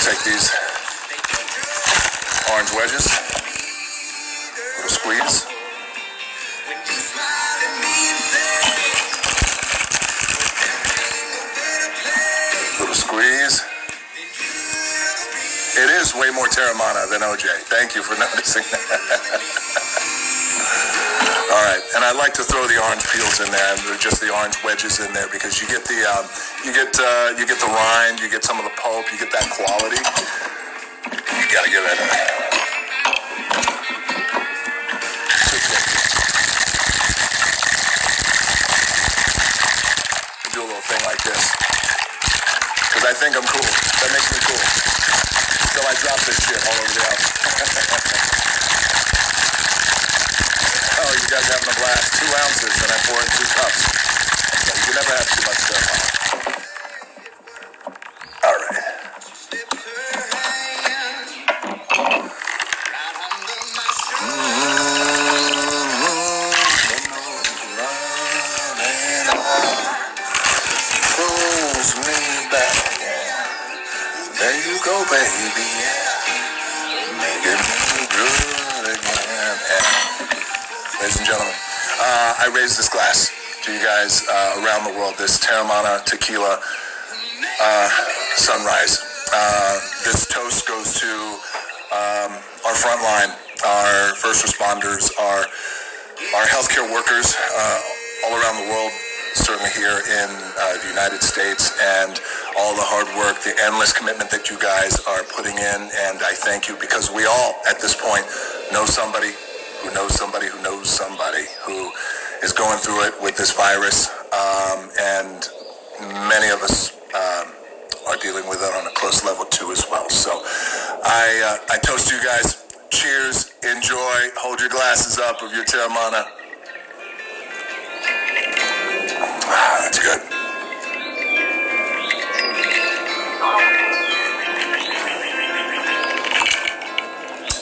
take these orange wedges, little squeeze. Little squeeze. It is way more teremana than OJ. Thank you for noticing that. All right, and I like to throw the orange peels in there, and just the orange wedges in there, because you get the you get the rind, you get some of the pulp, you get that quality. You gotta give that a do a little thing like this, because I think I'm cool. That makes me cool. So I drop this shit all over the house. Oh, you guys having a blast. 2 ounces, and I pour in 2 cups. So you can never have too much stuff. All right. Pulls me back. There you go, baby. Making me good again. Ladies and gentlemen, I raise this glass to you guys around the world, this Teremana tequila sunrise. This toast goes to our front line, our first responders, our healthcare workers all around the world, certainly here in the United States, and all the hard work, the endless commitment that you guys are putting in. And I thank you, because we all, at this point, know somebody who knows somebody who knows somebody who is going through it with this virus, and many of us are dealing with it on a close level too as well. So I toast you guys. Cheers, enjoy, hold your glasses up of your teremana. That's good.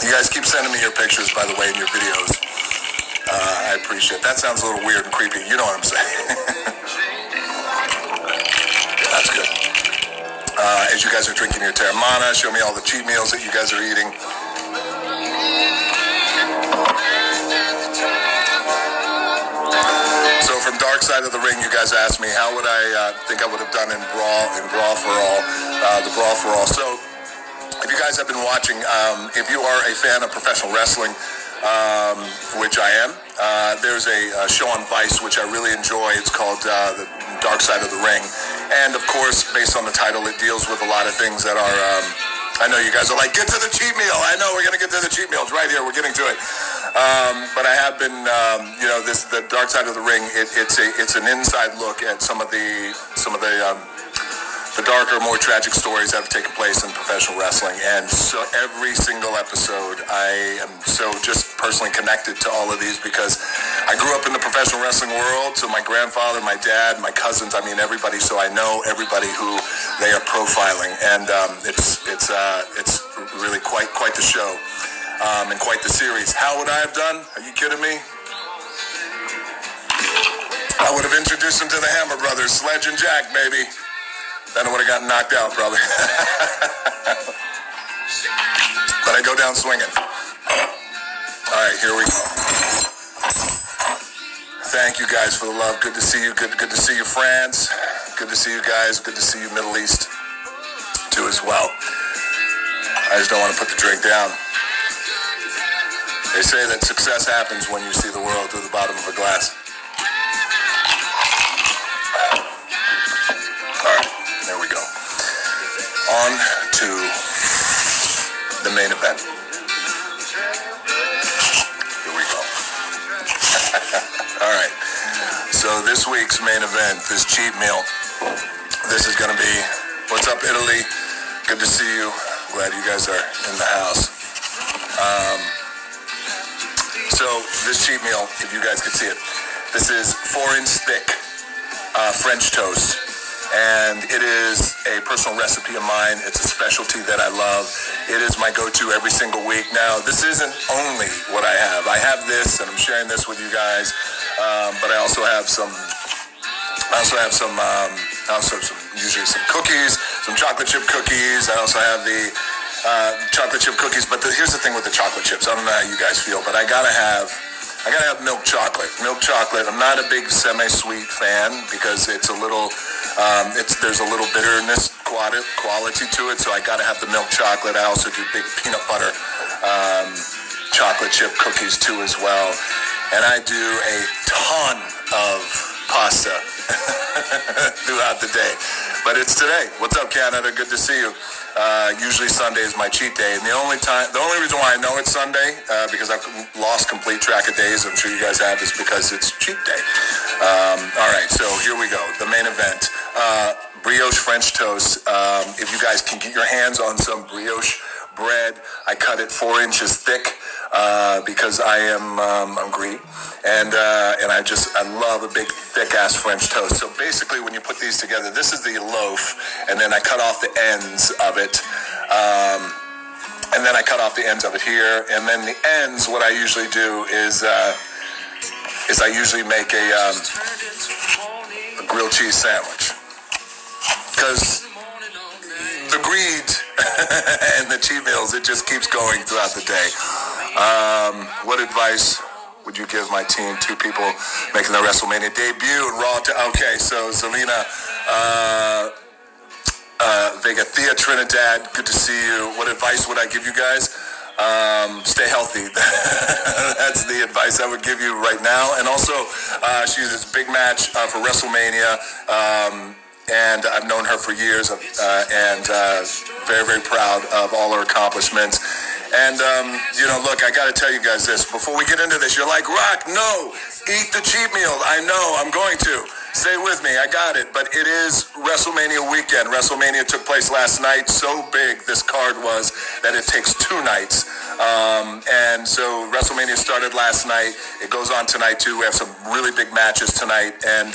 You guys keep sending me your pictures, by the way, in your videos. I appreciate it. That sounds a little weird and creepy. You know what I'm saying. That's good. As you guys are drinking your teremana, show me all the cheat meals that you guys are eating. So from Dark Side of the Ring, you guys asked me how would I think I would have done in Brawl for All, the Brawl for All. So if you guys have been watching, if you are a fan of professional wrestling, which I am, there's a show on Vice which I really enjoy. It's called The Dark Side of the Ring. And of course, based on the title, it deals with a lot of things that are, I know you guys are like, get to the cheat meal. I know we're going to get to the cheat meals right here. We're getting to it. But I have been, the Dark Side of the Ring. It's an inside look at some of the darker, more tragic stories that have taken place in professional wrestling. And so every single episode, I am so just personally connected to all of these, because I grew up in the professional wrestling world. So my grandfather, my dad, my cousins, I mean everybody. So I know everybody who they are profiling, and it's really quite the show, and quite the series. How would I have done? Are you kidding me? I would have introduced him to the Hammer Brothers, Sledge and Jack, baby. Then I would have gotten knocked out, probably. But I go down swinging. All right, here we go. Thank you guys for the love. Good to see you. Good to see you, France. Good to see you guys. Good to see you, Middle East, too, as well. I just don't want to put the drink down. They say that success happens when you see the world through the bottom of a glass. There we go. On to the main event. Here we go. All right. So this week's main event, this cheat meal, this is going to be, what's up, Italy? Good to see you. Glad you guys are in the house. So this cheat meal, if you guys could see it, this is 4-inch thick French toast. And it is a personal recipe of mine. It's a specialty that I love. It is my go-to every single week. Now, this isn't only what I have. I have this, and I'm sharing this with you guys. But I also have some usually some cookies, some chocolate chip cookies. I also have the chocolate chip cookies. But here's the thing with the chocolate chips. I don't know how you guys feel, but I gotta have milk chocolate. Milk chocolate. I'm not a big semi-sweet fan because it's a little, there's a little bitterness quality to it. So I gotta have the milk chocolate. I also do big peanut butter chocolate chip cookies too as well. And I do a ton of pasta throughout the day. But it's today. What's up, Canada? Good to see you. Usually Sunday is my cheat day. And the only reason why I know it's Sunday, because I've lost complete track of days, I'm sure you guys have, is because it's cheat day. All right, so here we go. The main event. Brioche French toast. If you guys can get your hands on some brioche bread, I cut it 4 inches thick because I'm greedy, and I love a big thick ass French toast. So basically, when you put these together, this is the loaf, and then I cut off the ends of it, here, and then the ends. What I usually do is I usually make a grilled cheese sandwich, because the greed and the cheat meals, it just keeps going throughout the day. What advice would you give my team? 2 people making their WrestleMania debut and Raw. Okay, so Zelina Vega, Thea Trinidad, good to see you. What advice would I give you guys? Stay healthy. That's the advice I would give you right now. And also, she has this big match for WrestleMania. And I've known her for years, and very, very proud of all her accomplishments. And, look, I got to tell you guys this. Before we get into this, you're like, Rock, no, eat the cheat meal. I know, I'm going to. Stay with me, I got it. But it is WrestleMania weekend. WrestleMania took place last night. So big this card was that it takes 2 nights. And so WrestleMania started last night. It goes on tonight, too. We have some really big matches tonight. And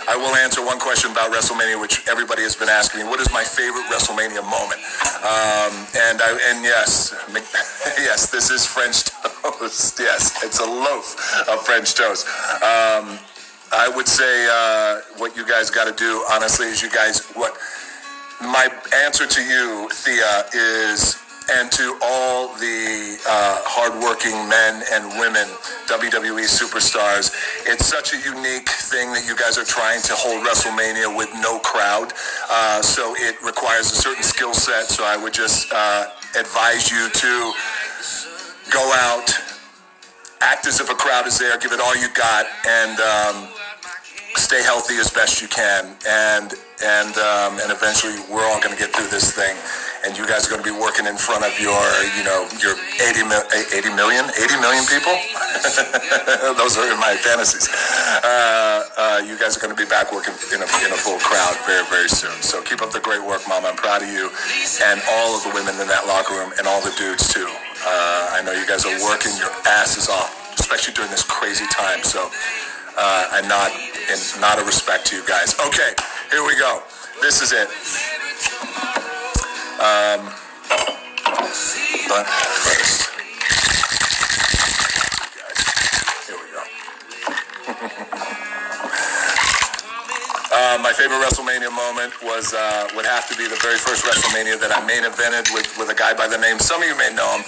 I will answer one question about WrestleMania, which everybody has been asking me. What is my favorite WrestleMania moment? And yes, yes, this is French toast. Yes, it's a loaf of French toast. I would say what you guys got to do, honestly, is my answer to you, Thea, is, and to all the hardworking men and women, WWE superstars, it's such a unique thing that you guys are trying to hold WrestleMania with no crowd. So it requires a certain skill set. So I would just advise you to go out, act as if a crowd is there, give it all you got, and stay healthy as best you can. And eventually we're all going to get through this thing. And you guys are going to be working in front of your 80 million people. Those are in my fantasies. You guys are going to be back working in a full crowd very, very soon. So keep up the great work, Mama. I'm proud of you and all of the women in that locker room and all the dudes too. I know you guys are working your asses off, especially during this crazy time. So I nod a respect to you guys. Okay, here we go. This is it. But first, here we go. My favorite WrestleMania moment would have to be the very first WrestleMania that I main evented with a guy by the name, some of you may know him,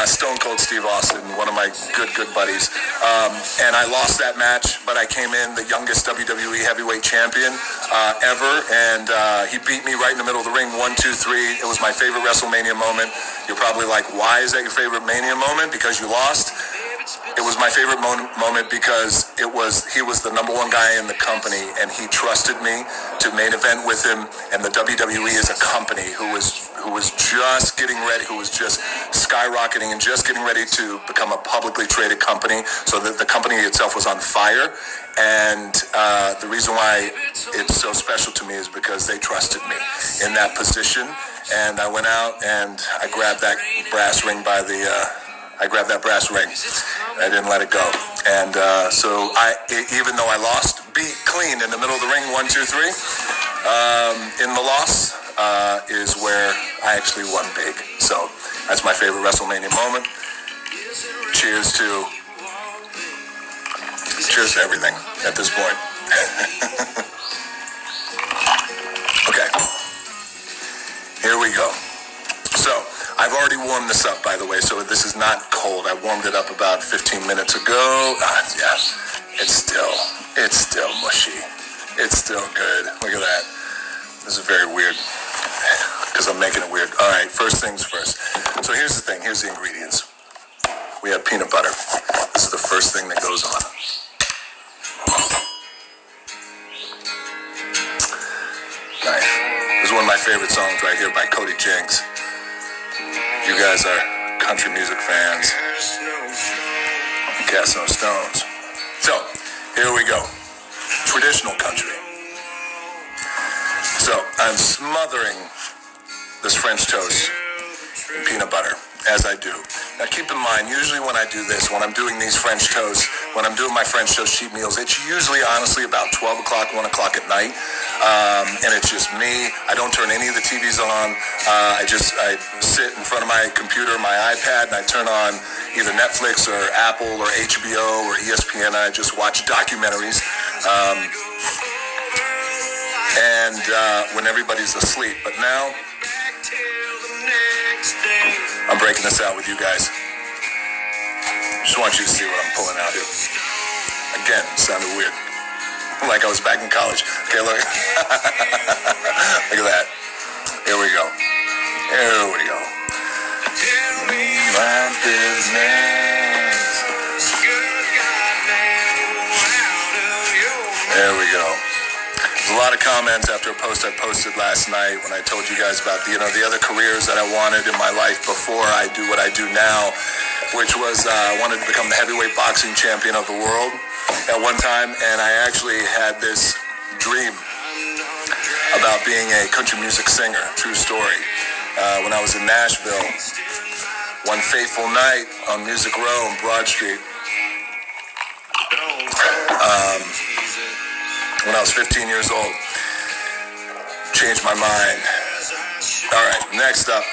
Stone Cold Steve Austin, one of my good buddies. And I lost that match, but I came in the youngest WWE heavyweight champion ever, and he beat me right in the middle of the ring, 1, 2, 3. It was my favorite WrestleMania moment. You're probably like, why is that your favorite Mania moment? Because you lost? It was my favorite moment because he was the number 1 guy in the company, and he trusted me to main event with him. And the WWE is a company who was just getting ready, who was just skyrocketing and just getting ready to become a publicly traded company. So that the company itself was on fire. And the reason why it's so special to me is because they trusted me in that position. And I went out and I grabbed that brass ring I didn't let it go. And so even though I lost, beat clean in the middle of the ring, 1, 2, 3, in the loss is where I actually won big. So that's my favorite WrestleMania moment. Cheers to everything at this point. Okay. Here we go. So, I've already warmed this up, by the way, so this is not cold. I warmed it up about 15 minutes ago. Yeah, it's still mushy. It's still good. Look at that. This is very weird, because I'm making it weird. All right, first things first. So here's the thing. Here's the ingredients. We have peanut butter. This is the first thing that goes on. Nice. This is one of my favorite songs right here by Cody Jinks. You guys are country music fans. Cast No Stones. So, here we go. Traditional country. So, I'm smothering this French toast in peanut butter, as I do. Now, keep in mind, usually when I do this, when I'm doing these French toasts, when I'm doing my French toast sheet meals, it's usually, honestly, about 12 o'clock, 1 o'clock at night. And it's just me. I don't turn any of the TVs on. I sit in front of my computer, my iPad, and I turn on either Netflix or Apple or HBO or ESPN. I just watch documentaries. When everybody's asleep. But now, I'm breaking this out with you guys. Just want you to see what I'm pulling out here. Again, sounded weird. Like I was back in college. Okay, look. Look at that. Here we go. Here we go. My business. There we go. There's a lot of comments after a post I posted last night when I told you guys about the other careers that I wanted in my life before I do what I do now, which was I wanted to become the heavyweight boxing champion of the world at one time, and I actually had this dream about being a country music singer. True story. When I was in Nashville, one fateful night on Music Row on Broad Street, when I was 15 years old, changed my mind. All right, next up,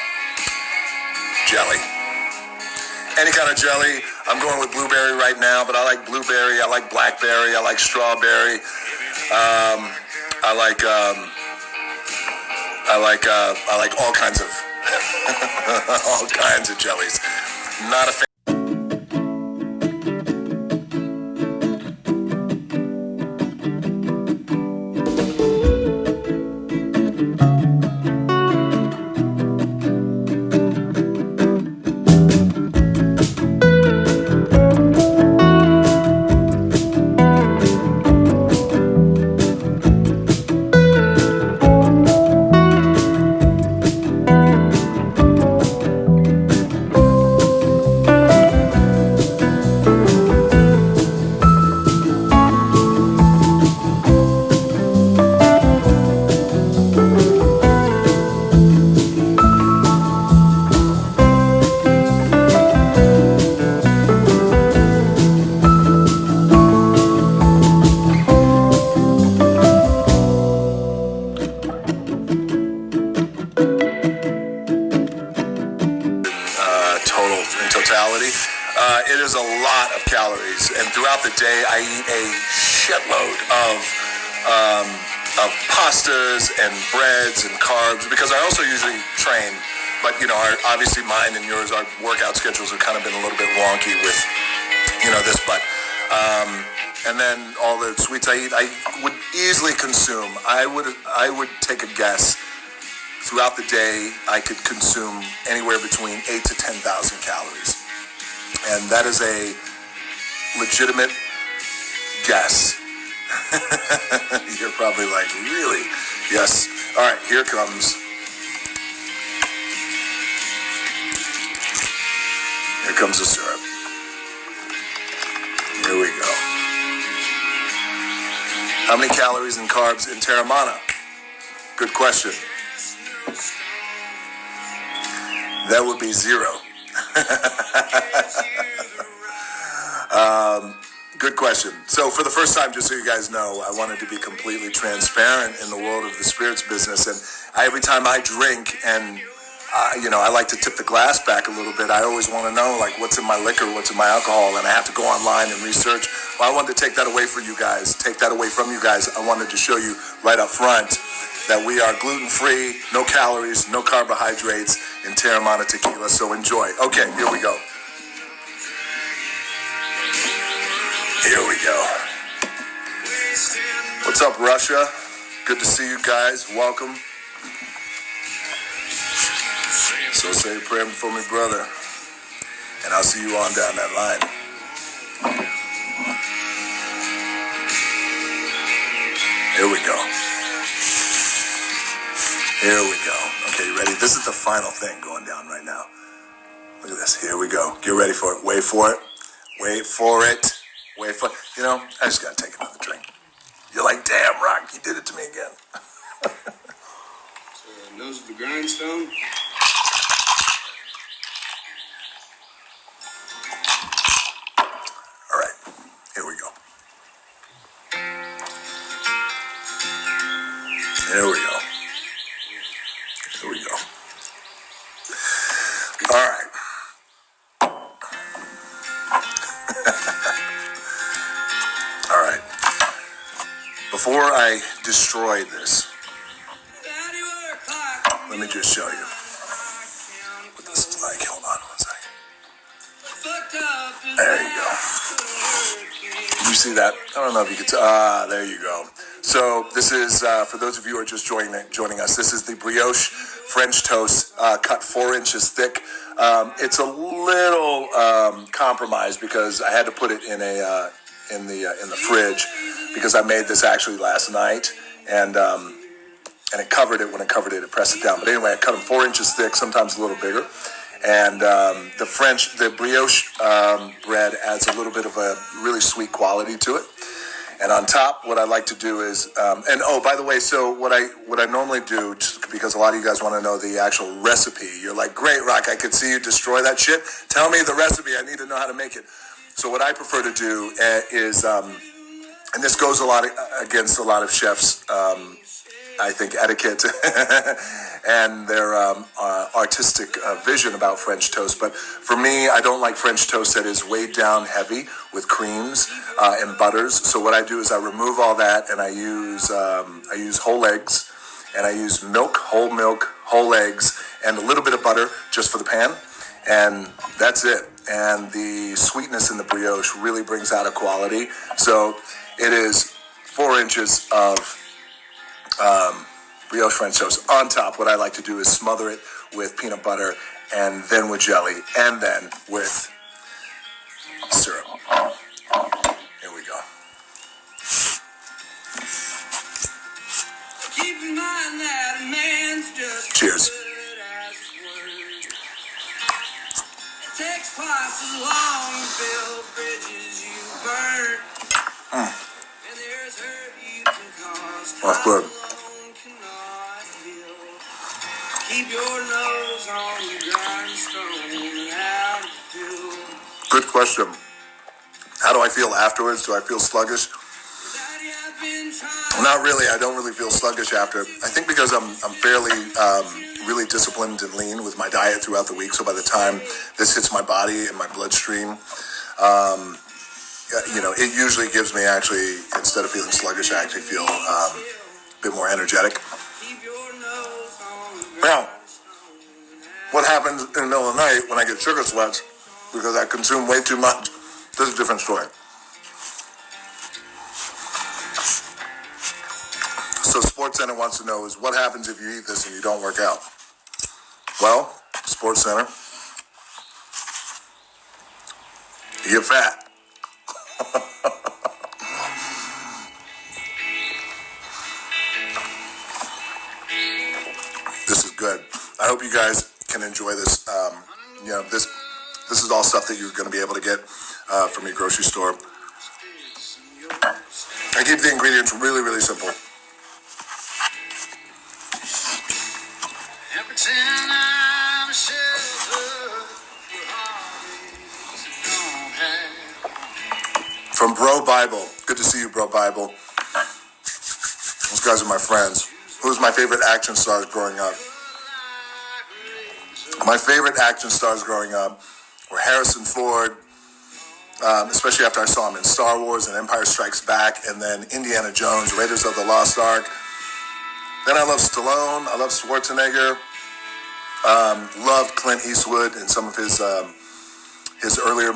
jelly. Any kind of jelly. I'm going with blueberry right now, but I like blueberry, I like blackberry, I like strawberry. I like all kinds of all kinds of jellies. Not a fan. It is a lot of calories, and throughout the day I eat a shitload of pastas and breads and carbs, because I also usually train, but obviously mine and yours, our workout schedules have kind of been a little bit wonky with this, but and then all the sweets I eat, I would easily consume. I would take a guess. Throughout the day, I could consume anywhere between 8,000 to 10,000 calories. And that is a legitimate guess. You're probably like, really? Yes. All right, here comes. Here comes the syrup. Here we go. How many calories and carbs in teremana? Good question. That would be 0. Good question. So for the first time, just so you guys know, I wanted to be completely transparent in the world of the spirits business. And every time I drink and I like to tip the glass back a little bit. I always want to know, like, what's in my liquor, what's in my alcohol, and I have to go online and research. Well, I wanted to take that away from you guys. I wanted to show you right up front that we are gluten-free, no calories, no carbohydrates in Teremana tequila, so enjoy. Okay, here we go. Here we go. What's up, Russia? Good to see you guys. Welcome. So say a prayer for me, brother, and I'll see you on down that line. Here we go. Here we go. Okay, you ready? This is the final thing going down right now. Look at this. Here we go. Get ready for it. Wait for it. Wait for it. Wait for it. You know, I just got to take another drink. You're like, damn, Rock, you did it to me again. So, nose of the grindstone. All right, here we go. Here we go. Here we go. All right. All right. Before I destroy this, let me just show you what this is like. Hold on one second. There you go. Did you see that? I don't know if you could. There you go. So this is, for those of you who are just joining us, this is the brioche French toast, cut 4 inches thick. It's a little compromised because I had to put it in the fridge because I made this actually last night, and it covered it. When it covered it, it pressed it down. But anyway, I cut them 4 inches thick, sometimes a little bigger. And the brioche bread adds a little bit of a really sweet quality to it. And on top, what I like to do is, and oh, by the way, so what I normally do, just because a lot of you guys want to know the actual recipe, you're like, great, Rock, I could see you destroy that shit. Tell me the recipe. I need to know how to make it. So what I prefer to do is, and this goes against a lot of chefs, I think, etiquette and their artistic vision about French toast. But for me, I don't like French toast that is weighed down heavy with creams and butters. So what I do is I remove all that, and I use whole eggs, and I use whole eggs, and a little bit of butter just for the pan, and that's it. And the sweetness in the brioche really brings out a quality. So it is 4 inches of brioche French toast. On top, what I like to do is smother it with peanut butter, and then with jelly, and then with syrup. Here we go. Keep in mind that a man's just Cheers. It takes twice as long to build bridges you burn. And there's hurt you can cause. That's good. Keep your nose on the grindstone. How do you feel? Good question. How do I feel afterwards? Do I feel sluggish? Not really. I don't really feel sluggish after. I think because I'm fairly really disciplined and lean with my diet throughout the week. So by the time this hits my body and my bloodstream, it usually gives me actually, instead of feeling sluggish, I actually feel a bit more energetic. Now, what happens in the middle of the night when I get sugar sweats because I consume way too much? This is a different story. So SportsCenter wants to know is what happens if you eat this and you don't work out? Well, SportsCenter, you get fat. This is good. I hope you guys can enjoy this. This is all stuff that you're going to be able to get from your grocery store. I keep the ingredients really, really simple. From Bro Bible. Good to see you, Bro Bible. Those guys are my friends. Who was my favorite action stars growing up? My favorite action stars growing up were Harrison Ford, especially after I saw him in Star Wars and Empire Strikes Back, and then Indiana Jones, Raiders of the Lost Ark. Then I love Stallone. I love Schwarzenegger. Loved Clint Eastwood and some of his earlier